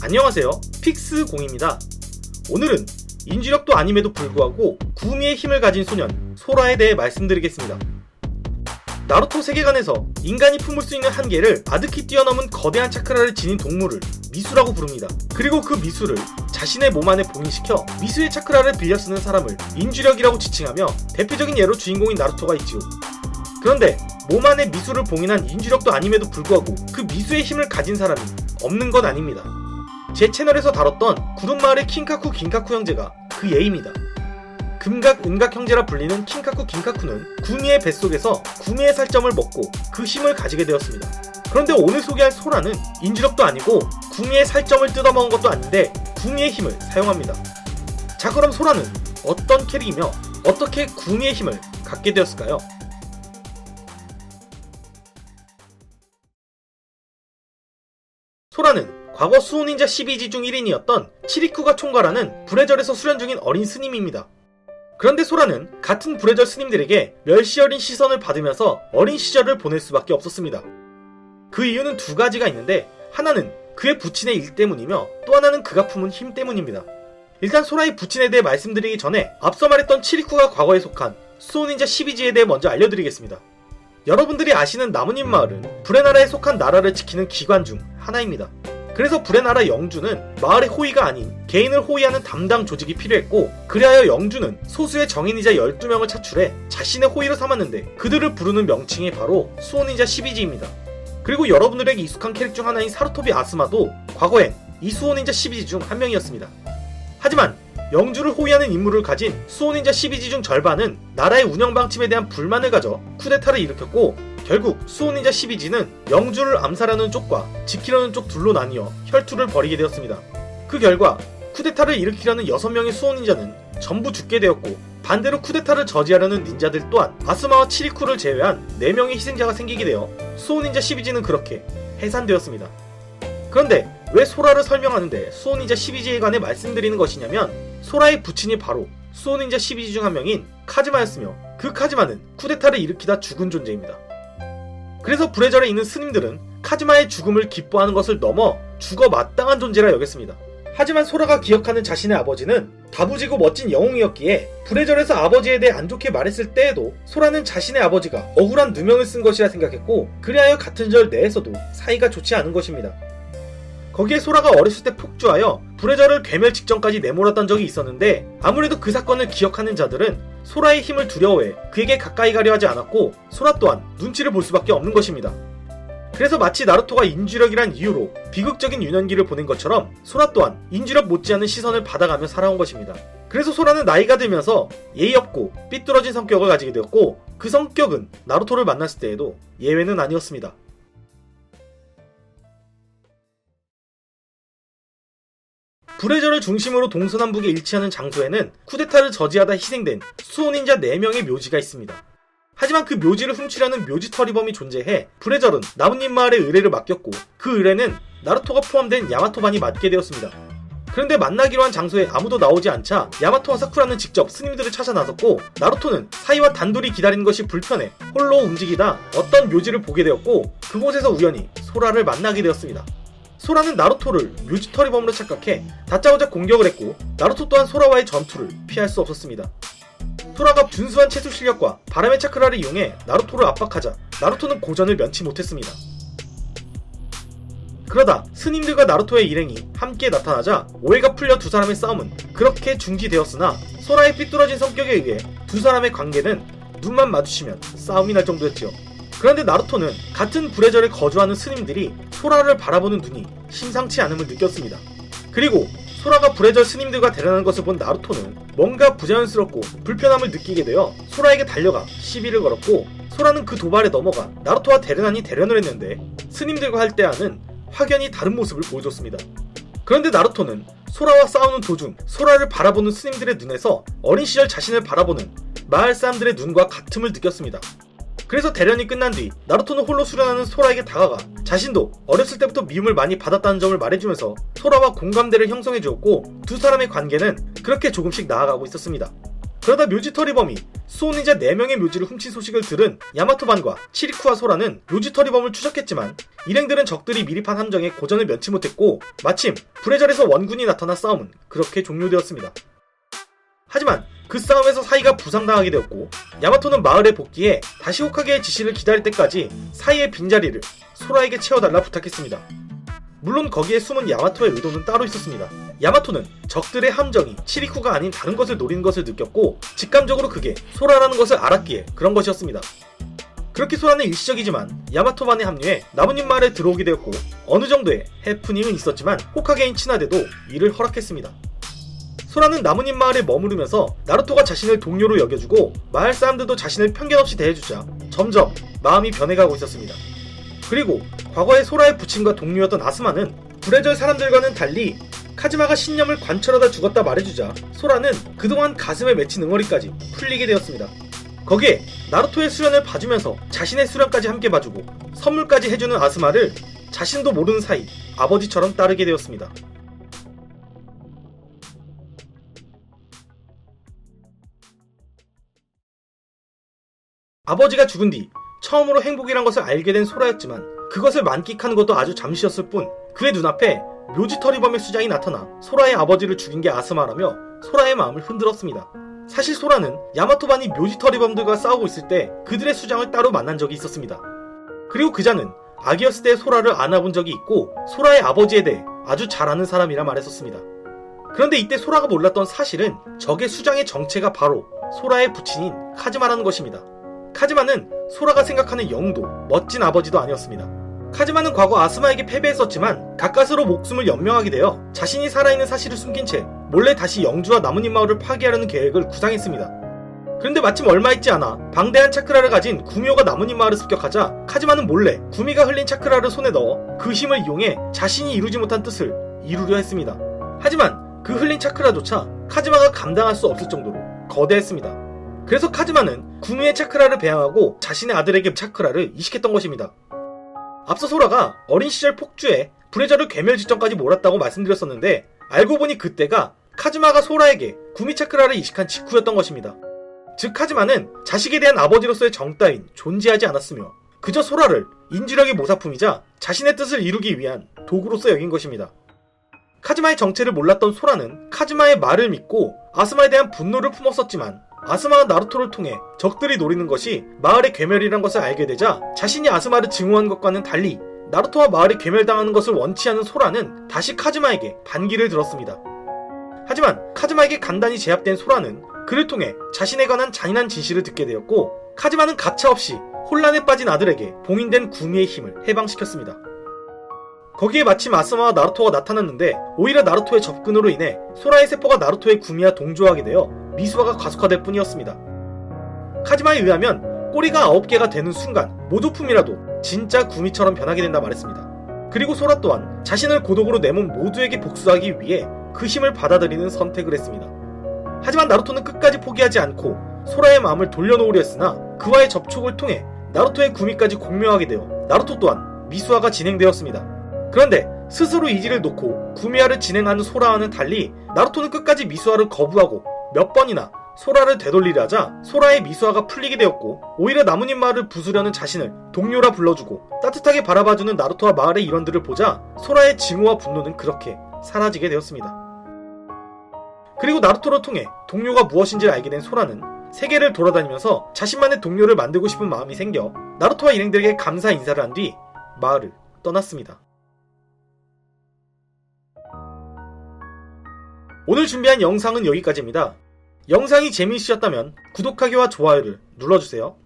안녕하세요, 픽스공입니다. 오늘은 인지력도 아님에도 불구하고 구미의 힘을 가진 소년 소라에 대해 말씀드리겠습니다. 나루토 세계관에서 인간이 품을 수 있는 한계를 아득히 뛰어넘은 거대한 차크라를 지닌 동물을 미수라고 부릅니다. 그리고 그 미수를 자신의 몸 안에 봉인시켜 미수의 차크라를 빌려 쓰는 사람을 인지력이라고 지칭하며 대표적인 예로 주인공인 나루토가 있지요. 그런데 몸 안에 미수를 봉인한 인지력도 아님에도 불구하고 그 미수의 힘을 가진 사람이 없는 건 아닙니다. 제 채널에서 다뤘던 구름마을의 킹카쿠 긴카쿠 형제가 그 예입니다. 금각 은각 형제라 불리는 킹카쿠 긴카쿠는 구미의 뱃속에서 구미의 살점을 먹고 그 힘을 가지게 되었습니다. 그런데 오늘 소개할 소라는 인지력도 아니고 구미의 살점을 뜯어먹은 것도 아닌데 구미의 힘을 사용합니다. 자, 그럼 소라는 어떤 캐릭이며 어떻게 구미의 힘을 갖게 되었을까요? 소라는 과거 수호닌자 12지 중 1인이었던 치리쿠가 총괄하는 불의 절에서 수련 중인 어린 스님입니다. 그런데 소라는 같은 불의 절 스님들에게 멸시 어린 시선을 받으면서 어린 시절을 보낼 수밖에 없었습니다. 그 이유는 두 가지가 있는데, 하나는 그의 부친의 일 때문이며 또 하나는 그가 품은 힘 때문입니다. 일단 소라의 부친에 대해 말씀드리기 전에 앞서 말했던 치리쿠가 과거에 속한 수호닌자 12지에 대해 먼저 알려드리겠습니다. 여러분들이 아시는 나뭇잎 마을은 불의 나라에 속한 나라를 지키는 기관 중 하나입니다. 그래서 불의 나라 영주는 마을의 호위가 아닌 개인을 호위하는 담당 조직이 필요했고, 그리하여 영주는 소수의 정인이자 12명을 차출해 자신의 호위로 삼았는데 그들을 부르는 명칭이 바로 수호닌자 12지입니다. 그리고 여러분들에게 익숙한 캐릭 중 하나인 사루토비 아스마도 과거엔 이 수호닌자 12지 중 한 명이었습니다. 하지만 영주를 호위하는 임무를 가진 수호닌자 12지 중 절반은 나라의 운영 방침에 대한 불만을 가져 쿠데타를 일으켰고, 결국 수호닌자 12지는 영주를 암살하는 쪽과 지키려는 쪽 둘로 나뉘어 혈투를 벌이게 되었습니다. 그 결과 쿠데타를 일으키려는 6명의 수호닌자는 전부 죽게 되었고, 반대로 쿠데타를 저지하려는 닌자들 또한 아스마와 치리쿠를 제외한 4명의 희생자가 생기게 되어 수호닌자 12지는 그렇게 해산되었습니다. 그런데 왜 소라를 설명하는데 수호닌자 12지에 관해 말씀드리는 것이냐면, 소라의 부친이 바로 수호닌자 12지 중 한 명인 카즈마였으며, 그 카즈마는 쿠데타를 일으키다 죽은 존재입니다. 그래서 불의 절에 있는 스님들은 카즈마의 죽음을 기뻐하는 것을 넘어 죽어 마땅한 존재라 여겼습니다. 하지만 소라가 기억하는 자신의 아버지는 다부지고 멋진 영웅이었기에 불의 절에서 아버지에 대해 안 좋게 말했을 때에도 소라는 자신의 아버지가 억울한 누명을 쓴 것이라 생각했고, 그리하여 같은 절 내에서도 사이가 좋지 않은 것입니다. 거기에 소라가 어렸을 때 폭주하여 불의 절을 괴멸 직전까지 내몰았던 적이 있었는데, 아무래도 그 사건을 기억하는 자들은 소라의 힘을 두려워해 그에게 가까이 가려 하지 않았고, 소라 또한 눈치를 볼 수밖에 없는 것입니다. 그래서 마치 나루토가 인지력이란 이유로 비극적인 유년기를 보낸 것처럼 소라 또한 인지력 못지않은 시선을 받아가며 살아온 것입니다. 그래서 소라는 나이가 들면서 예의 없고 삐뚤어진 성격을 가지게 되었고, 그 성격은 나루토를 만났을 때에도 예외는 아니었습니다. 불의 절을 중심으로 동서남북에 일치하는 장소에는 쿠데타를 저지하다 희생된 수호닌자 4명의 묘지가 있습니다. 하지만 그 묘지를 훔치려는 묘지털이범이 존재해 불의 절은 나뭇잎 마을의 의뢰를 맡겼고, 그 의뢰는 나루토가 포함된 야마토반이 맡게 되었습니다. 그런데 만나기로 한 장소에 아무도 나오지 않자 야마토와 사쿠라는 직접 스님들을 찾아 나섰고, 나루토는 사이와 단둘이 기다리는 것이 불편해 홀로 움직이다 어떤 묘지를 보게 되었고, 그곳에서 우연히 소라를 만나게 되었습니다. 소라는 나루토를 묘지털이범으로 착각해 다짜고짜 공격을 했고, 나루토 또한 소라와의 전투를 피할 수 없었습니다. 소라가 준수한 채수 실력과 바람의 차크라를 이용해 나루토를 압박하자 나루토는 고전을 면치 못했습니다. 그러다 스님들과 나루토의 일행이 함께 나타나자 오해가 풀려 두 사람의 싸움은 그렇게 중지되었으나, 소라의 삐뚤어진 성격에 의해 두 사람의 관계는 눈만 마주치면 싸움이 날 정도였지요. 그런데 나루토는 같은 불의 절에 거주하는 스님들이 소라를 바라보는 눈이 심상치 않음을 느꼈습니다. 그리고 소라가 불의 절 스님들과 대련하는 것을 본 나루토는 뭔가 부자연스럽고 불편함을 느끼게 되어 소라에게 달려가 시비를 걸었고, 소라는 그 도발에 넘어가 나루토와 대련하니 대련을 했는데 스님들과 할 때와는 확연히 다른 모습을 보여줬습니다. 그런데 나루토는 소라와 싸우는 도중 소라를 바라보는 스님들의 눈에서 어린 시절 자신을 바라보는 마을 사람들의 눈과 같음을 느꼈습니다. 그래서 대련이 끝난 뒤 나루토는 홀로 수련하는 소라에게 다가가 자신도 어렸을 때부터 미움을 많이 받았다는 점을 말해주면서 소라와 공감대를 형성해주었고, 두 사람의 관계는 그렇게 조금씩 나아가고 있었습니다. 그러다 묘지터리 범이 수호닌자 4명의 묘지를 훔친 소식을 들은 야마토반과 치리쿠와 소라는 묘지터리 범을 추적했지만 일행들은 적들이 미리 판 함정에 고전을 면치 못했고 마침 불의 절에서 원군이 나타나 싸움은 그렇게 종료되었습니다. 하지만 그 싸움에서 사이가 부상당하게 되었고 야마토는 마을에 복귀해 다시 호카게의 지시를 기다릴 때까지 사이의 빈자리를 소라에게 채워달라 부탁했습니다. 물론 거기에 숨은 야마토의 의도는 따로 있었습니다. 야마토는 적들의 함정이 치리쿠가 아닌 다른 것을 노리는 것을 느꼈고 직감적으로 그게 소라라는 것을 알았기에 그런 것이었습니다. 그렇게 소라는 일시적이지만 야마토반에 합류해 나뭇잎 마을에 들어오게 되었고 어느 정도의 해프닝은 있었지만 호카게인 친화대도 이를 허락했습니다. 소라는 나뭇잎 마을에 머무르면서 나루토가 자신을 동료로 여겨주고 마을 사람들도 자신을 편견 없이 대해주자 점점 마음이 변해가고 있었습니다. 그리고 과거에 소라의 부친과 동료였던 아스마는 불의 절 사람들과는 달리 카즈마가 신념을 관철하다 죽었다 말해주자 소라는 그동안 가슴에 맺힌 응어리까지 풀리게 되었습니다. 거기에 나루토의 수련을 봐주면서 자신의 수련까지 함께 봐주고 선물까지 해주는 아스마를 자신도 모르는 사이 아버지처럼 따르게 되었습니다. 아버지가 죽은 뒤 처음으로 행복이란 것을 알게 된 소라였지만 그것을 만끽하는 것도 아주 잠시였을 뿐 그의 눈앞에 묘지터리범의 수장이 나타나 소라의 아버지를 죽인 게 아스마라며 소라의 마음을 흔들었습니다. 사실 소라는 야마토반이 묘지터리범들과 싸우고 있을 때 그들의 수장을 따로 만난 적이 있었습니다. 그리고 그자는 아기였을 때 소라를 안아본 적이 있고 소라의 아버지에 대해 아주 잘 아는 사람이라 말했었습니다. 그런데 이때 소라가 몰랐던 사실은 적의 수장의 정체가 바로 소라의 부친인 카즈마라는 것입니다. 카즈마는 소라가 생각하는 영도 멋진 아버지도 아니었습니다. 카즈마는 과거 아스마에게 패배했었지만 가까스로 목숨을 연명하게 되어 자신이 살아있는 사실을 숨긴 채 몰래 다시 영주와 나뭇잎 마을을 파괴하려는 계획을 구상했습니다. 그런데 마침 얼마 있지 않아 방대한 차크라를 가진 구미호가 나뭇잎 마을을 습격하자 카즈마는 몰래 구미가 흘린 차크라를 손에 넣어 그 힘을 이용해 자신이 이루지 못한 뜻을 이루려 했습니다. 하지만 그 흘린 차크라조차 카즈마가 감당할 수 없을 정도로 거대했습니다. 그래서 카즈마는 구미의 차크라를 배양하고 자신의 아들에게 차크라를 이식했던 것입니다. 앞서 소라가 어린 시절 폭주해 불의 절을 괴멸 직전까지 몰았다고 말씀드렸었는데 알고 보니 그때가 카즈마가 소라에게 구미 차크라를 이식한 직후였던 것입니다. 즉 카즈마는 자식에 대한 아버지로서의 정 따윈 존재하지 않았으며 그저 소라를 인지력의 모사품이자 자신의 뜻을 이루기 위한 도구로서 여긴 것입니다. 카즈마의 정체를 몰랐던 소라는 카즈마의 말을 믿고 아스마에 대한 분노를 품었었지만 아스마가 나루토를 통해 적들이 노리는 것이 마을의 괴멸이란 것을 알게 되자 자신이 아스마를 증오한 것과는 달리 나루토와 마을이 괴멸당하는 것을 원치 않은 소라는 다시 카즈마에게 반기를 들었습니다. 하지만 카즈마에게 간단히 제압된 소라는 그를 통해 자신에 관한 잔인한 진실을 듣게 되었고 카즈마는 가차없이 혼란에 빠진 아들에게 봉인된 구미의 힘을 해방시켰습니다. 거기에 마침 아스마와 나루토가 나타났는데 오히려 나루토의 접근으로 인해 소라의 세포가 나루토의 구미와 동조하게 되어 미수화가 가속화될 뿐이었습니다. 카즈마에 의하면 꼬리가 9개가 되는 순간 모조품이라도 진짜 구미처럼 변하게 된다 말했습니다. 그리고 소라 또한 자신을 고독으로 내 몸 모두에게 복수하기 위해 그 힘을 받아들이는 선택을 했습니다. 하지만 나루토는 끝까지 포기하지 않고 소라의 마음을 돌려놓으려 했으나 그와의 접촉을 통해 나루토의 구미까지 공명하게 되어 나루토 또한 미수화가 진행되었습니다. 그런데 스스로 의지를 놓고 구미화를 진행하는 소라와는 달리 나루토는 끝까지 미수화를 거부하고 몇 번이나 소라를 되돌리려 하자 소라의 미수화가 풀리게 되었고 오히려 나뭇잎 마을을 부수려는 자신을 동료라 불러주고 따뜻하게 바라봐주는 나루토와 마을의 일원들을 보자 소라의 증오와 분노는 그렇게 사라지게 되었습니다. 그리고 나루토를 통해 동료가 무엇인지를 알게 된 소라는 세계를 돌아다니면서 자신만의 동료를 만들고 싶은 마음이 생겨 나루토와 일행들에게 감사 인사를 한 뒤 마을을 떠났습니다. 오늘 준비한 영상은 여기까지입니다. 영상이 재미있으셨다면 구독하기와 좋아요를 눌러주세요.